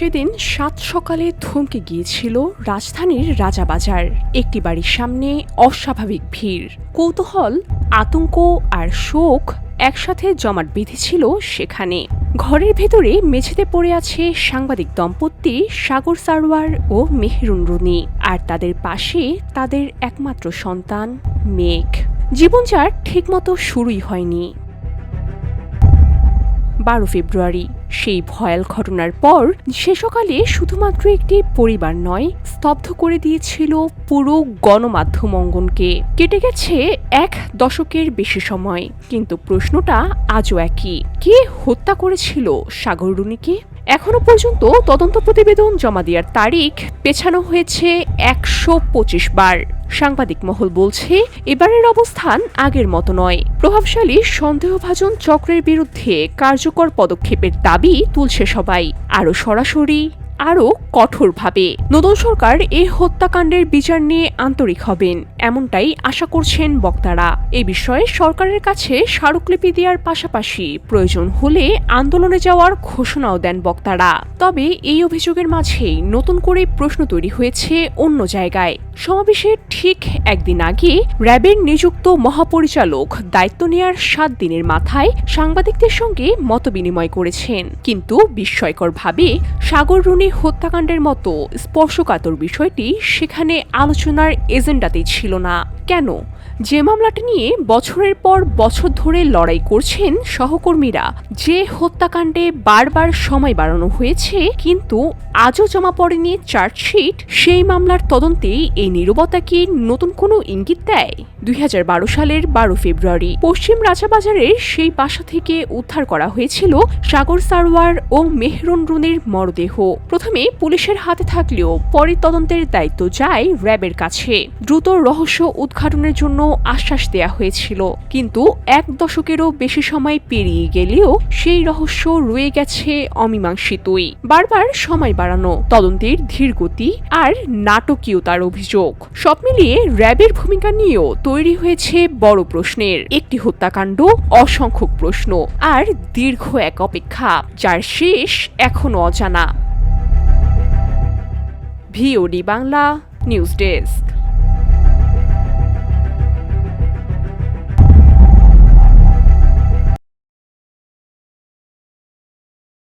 সেদিন সাত সকালে থমকে গিয়েছিল রাজধানীর রাজাবাজার। একটি বাড়ির সামনে অস্বাভাবিক ভিড়, কৌতূহল, আতঙ্ক আর শোক একসাথে জমাট বেঁধেছিল সেখানে। ঘরের ভেতরে মেঝেতে পড়ে আছে সাংবাদিক দম্পতি সাগর সারোয়ার ও মেহেরুন রুনি, আর তাদের পাশে তাদের একমাত্র সন্তান মেঘ। জীবন যার ঠিকমতো শুরুই হয়নি। 12 ফেব্রুয়ারি সেই ভয়াল ঘটনার পর সে সকালে শুধুমাত্র একটি পরিবার নয়, স্তব্ধ করে দিয়েছিল পুরো গণমাধ্যম অঙ্গনকে। কেটে গেছে এক দশকের বেশি সময়, কিন্তু প্রশ্নটা আজও একই: কে হত্যা করেছিল সাগর রুনিকে? এখনো পর্যন্ত তদন্ত প্রতিবেদন জমা দেওয়ার তারিখ পেছানো হয়েছে 125 বার। সাংবাদিক মহল বলছে, এবারের অবস্থান আগের মতো নয়। প্রভাবশালী সন্দেহভাজন চক্রের বিরুদ্ধে কার্যকর পদক্ষেপের দাবি তুলছে সবাই, আরও সরাসরি, আরও কঠোরভাবে। নতুন সরকার এই হত্যাকাণ্ডের বিচার নিয়ে আন্তরিক হবেন, এমনটাই আশা করছেন বক্তারা। এ বিষয়ে সরকারের কাছে স্মারকলিপি দেওয়ার পাশাপাশি প্রয়োজন হলে আন্দোলনে যাওয়ার ঘোষণাও দেন বক্তারা। তবে এই অভিযোগের মাঝেই নতুন করে প্রশ্ন তৈরি হয়েছে অন্য জায়গায়। সমাবেশের ঠিক একদিন আগে র্যাবের নিযুক্ত মহাপরিচালক দায়িত্ব নেয়ার 7 দিনের মাথায় সাংবাদিকদের সঙ্গে মতবিনিময় করেছেন, কিন্তু বিস্ময়করভাবে সাগর রুনি হত্যাকাণ্ডের মতো স্পর্শকাতর বিষয়টি সেখানে আলোচনার এজেন্ডাতেই ছিল না। কেন? যে মামলাটি নিয়ে বছরের পর বছর ধরে লড়াই করছেন সহকর্মীরা, যে হত্যাকাণ্ডে বারবার সময় বাড়ানো হয়েছে কিন্তু আজও জমা পড়েনি চার্জশিট, সেই মামলার তদন্তেই এই নীরবতা কি নতুন কোনো ইঙ্গিত দেয়? 2012 সালের 12 ফেব্রুয়ারি পশ্চিম রাজাবাজারের সেই বাসা থেকে উদ্ধার করা হয়েছিল সাগর সারোয়ার ও মেহেরুন রুনির মরদেহ। প্রথমে পুলিশের হাতে থাকলেও পরে তদন্তের দায়িত্ব যায় র্যাবের কাছে। দ্রুত রহস্য উদ্ঘাটনের জন্য আশ্বাস দেয়া হয়েছিল, কিন্তু এক দশকেরও বেশি সময় পেরিয়ে গেলেও সেই রহস্য রয়ে গেছে অমীমাংসিতই। বারবার সময় বাড়ানো, তদন্তের ধীর গতি আর নাটকীয়তার অভিযোগ, সব মিলিয়ে র্যাবের ভূমিকা নিয়েও তৈরি হয়েছে বড় প্রশ্নের। একটি হত্যাকাণ্ড, অসংখ্য প্রশ্ন আর দীর্ঘ এক অপেক্ষা, যার শেষ এখনো অজানা। VOD Bangla news desk.